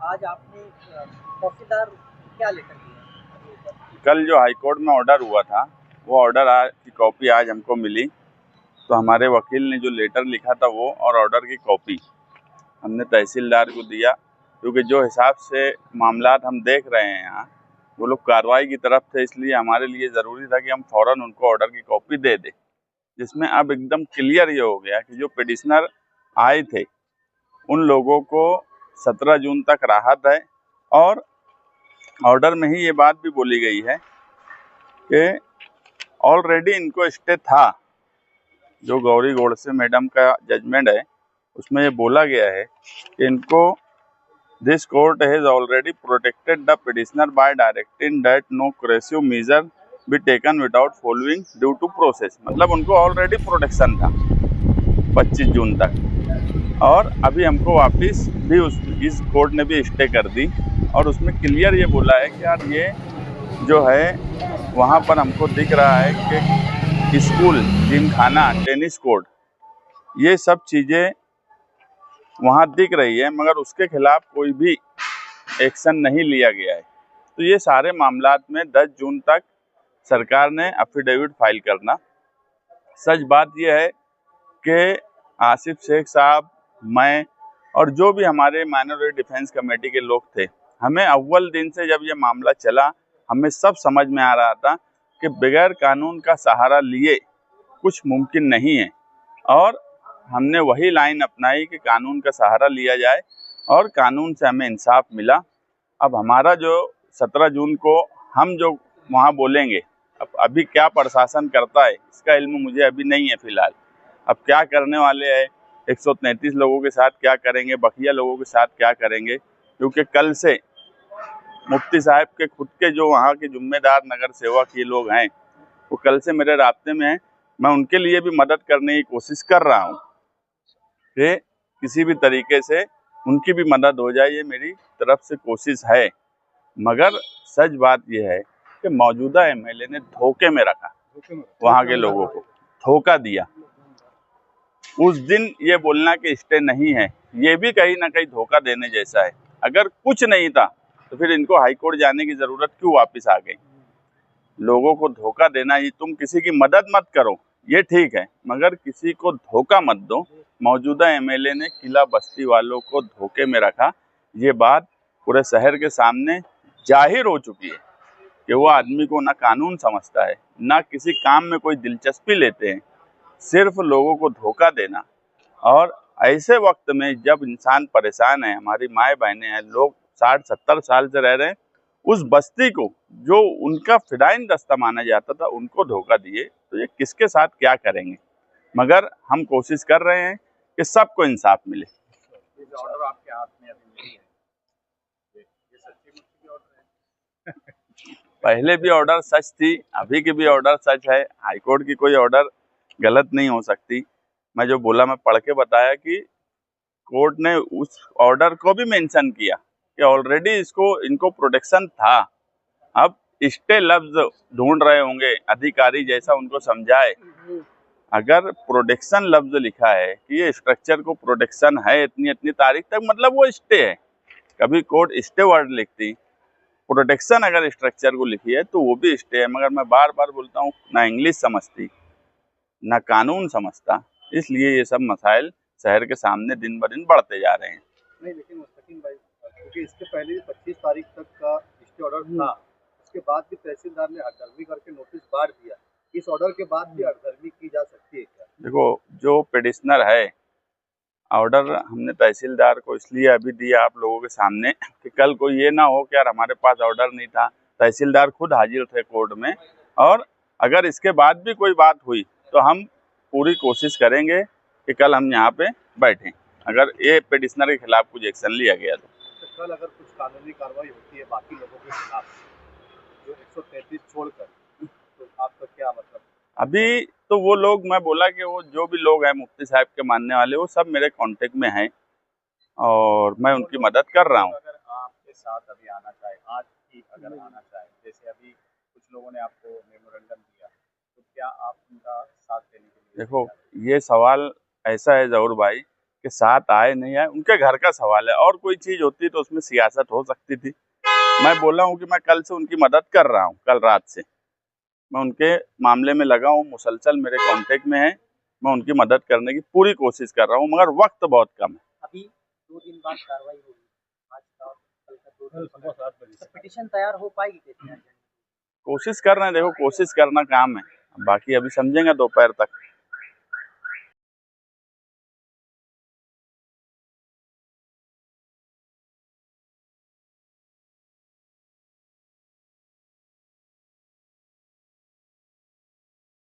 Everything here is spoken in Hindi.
आज आपने तहसीलदार क्या लेकर दिया? कल जो हाईकोर्ट में ऑर्डर हुआ था वो ऑर्डर की कॉपी आज हमको मिली। तो हमारे वकील ने जो लेटर लिखा था वो और ऑर्डर की कॉपी हमने तहसीलदार को दिया, क्योंकि जो हिसाब से मामलात हम देख रहे हैं यहाँ वो लोग कार्रवाई की तरफ थे, इसलिए हमारे लिए ज़रूरी था कि हम फ़ौरन उनको ऑर्डर की कॉपी दे दें, जिसमें अब एकदम क्लियर ये हो गया कि जो पिटिशनर आए थे उन लोगों को 17 जून तक राहत है। और ऑर्डर में ही ये बात भी बोली गई है कि ऑलरेडी इनको स्टे था। जो गौरी गोडसे मैडम का जजमेंट है उसमें ये बोला गया है कि इनको this court has already protected the petitioner by directing that no coercive measure be taken without following due to process. मतलब उनको ऑलरेडी प्रोटेक्शन था 25 जून तक, और अभी हमको वापस भी इस कोर्ट ने भी स्टे कर दी। और उसमें क्लियर ये बोला है कि यार ये जो है वहाँ पर हमको दिख रहा है कि स्कूल, जिमखाना, टेनिस कोर्ट, ये सब चीज़ें वहाँ दिख रही है, मगर उसके खिलाफ कोई भी एक्शन नहीं लिया गया है। तो ये सारे मामलात में 10 जून तक सरकार ने एफिडेविट फाइल करना। सच बात यह है कि आसिफ शेख साहब, मैं और जो भी हमारे माइनॉरिटी डिफेंस कमेटी के लोग थे, हमें अव्वल दिन से जब ये मामला चला हमें सब समझ में आ रहा था कि बगैर कानून का सहारा लिए कुछ मुमकिन नहीं है। और हमने वही लाइन अपनाई कि कानून का सहारा लिया जाए और कानून से हमें इंसाफ मिला। अब हमारा जो 17 जून को हम जो वहाँ बोलेंगे, अब अभी क्या प्रशासन करता है इसका इल्म मुझे अभी नहीं है फिलहाल। अब क्या करने वाले हैं, 133 लोगों के साथ क्या करेंगे, बकिया लोगों के साथ क्या करेंगे, क्योंकि कल से मुफ्ती साहब के खुद के जो वहाँ के जिम्मेदार नगर सेवक ये लोग हैं वो कल से मेरे रास्ते में हैं। मैं उनके लिए भी मदद करने की कोशिश कर रहा हूँ कि किसी भी तरीके से उनकी भी मदद हो जाए, ये मेरी तरफ से कोशिश है। मगर सच बात यह है कि मौजूदा एमएलए ने धोखे में रखा, वहाँ के लोगों को धोखा दिया। उस दिन ये बोलना कि स्टे नहीं है, ये भी कहीं ना कहीं धोखा देने जैसा है। अगर कुछ नहीं था तो फिर इनको हाईकोर्ट जाने की जरूरत क्यों वापस आ गई। लोगों को धोखा देना, ये तुम किसी की मदद मत करो ये ठीक है, मगर किसी को धोखा मत दो। मौजूदा एमएलए ने किला बस्ती वालों को धोखे में रखा। ये बात पूरे शहर के सामने जाहिर हो चुकी है कि वो आदमी को ना कानून समझता है, ना किसी काम में कोई दिलचस्पी लेते हैं, सिर्फ लोगों को धोखा देना। और ऐसे वक्त में जब इंसान परेशान है, हमारी माए बहनें हैं, लोग 60-70 साल से रह रहे हैं, उस बस्ती को जो उनका फिदायीन दस्ता माना जाता था उनको धोखा दिए, तो ये किसके साथ क्या करेंगे। मगर हम कोशिश कर रहे हैं कि सबको इंसाफ मिले। ये जो ऑर्डर आपके हाथ में अभी मिली है, ये सच्ची मुच्ची की ऑर्डर है? पहले भी ऑर्डर सच थी, अभी की भी ऑर्डर सच है। हाईकोर्ट की कोई ऑर्डर गलत नहीं हो सकती। मैं जो बोला, मैं पढ़ के बताया कि कोर्ट ने उस ऑर्डर को भी मेंशन किया कि ऑलरेडी इनको प्रोटेक्शन था। अब स्टे लफ्ज ढूंढ रहे होंगे अधिकारी, जैसा उनको समझाए। अगर प्रोटेक्शन लफ्ज लिखा है कि ये स्ट्रक्चर को प्रोटेक्शन है इतनी इतनी तारीख तक, मतलब वो स्टे है। कभी कोर्ट स्टे वर्ड लिखती, प्रोटेक्शन अगर स्ट्रक्चर को लिखी है तो वो भी स्टे है। मगर मैं बार बार बोलता हूँ, ना इंग्लिश समझती ना कानून समझता, इसलिए ये सब मसाइल शहर के सामने दिन ब दिन बढ़ते जा रहे हैं। नहीं, लेकिन मुस्तकीम भाई, क्योंकि इसके पहले भी 25 तारीख तक का स्टे ऑर्डर था, उसके बाद भी तहसीलदार ने हड़दर्मी करके नोटिस बांट दिया। इस ऑर्डर के बाद भी हड़दर्मी की जा सकती है क्या? देखो, जो पिटिशनर है, ऑर्डर हमने तहसीलदार को इसलिए अभी दिया आप लोगों के सामने कि कल को ये ना हो कि यार हमारे पास ऑर्डर नहीं था। तहसीलदार खुद हाजिर थे कोर्ट में, और अगर इसके बाद भी कोई बात हुई तो हम पूरी कोशिश करेंगे कि कल हम यहाँ पे बैठें, अगर ये पिटिशनर के खिलाफ कुछ एक्शन लिया गया तो कल अगर कुछ कानूनी कार्रवाई होती है बाकी लोगों के खिलाफ, जो 133 छोड़कर, तो आपका क्या मतलब? अभी तो वो लोग, मैं बोला कि वो जो भी लोग हैं मुफ्ती साहब के मानने वाले, वो सब मेरे कांटेक्ट में हैं और मैं उनकी मदद कर रहा हूँ। अगर आपके साथ अभी आना चाहे, आज ही अगर आना चाहे, जैसे अभी कुछ लोगों ने आपको मेमोरेंडम दिया, तो क्या आप उनका साथ देने के लिए? देखो, ये सवाल ऐसा है ज़हूर भाई के साथ आए नहीं आए उनके घर का सवाल है। और कोई चीज होती तो उसमें सियासत हो सकती थी। मैं बोला हूँ कि मैं कल से उनकी मदद कर रहा हूँ, कल रात से मैं उनके मामले में लगा हूँ, मुसलसल मेरे कांटेक्ट में है, मैं उनकी मदद करने की पूरी कोशिश कर रहा हूँ, मगर वक्त बहुत कम है। अभी 2 दिन बाद कार्रवाई होगी, आज का कल का 2 दिन सुबह 7 बजे पिटीशन तैयार हो पाएगी कैसे? कोशिश कर रहे हैं, देखो कोशिश करना काम है, बाकी अभी समझेंगे दोपहर तक।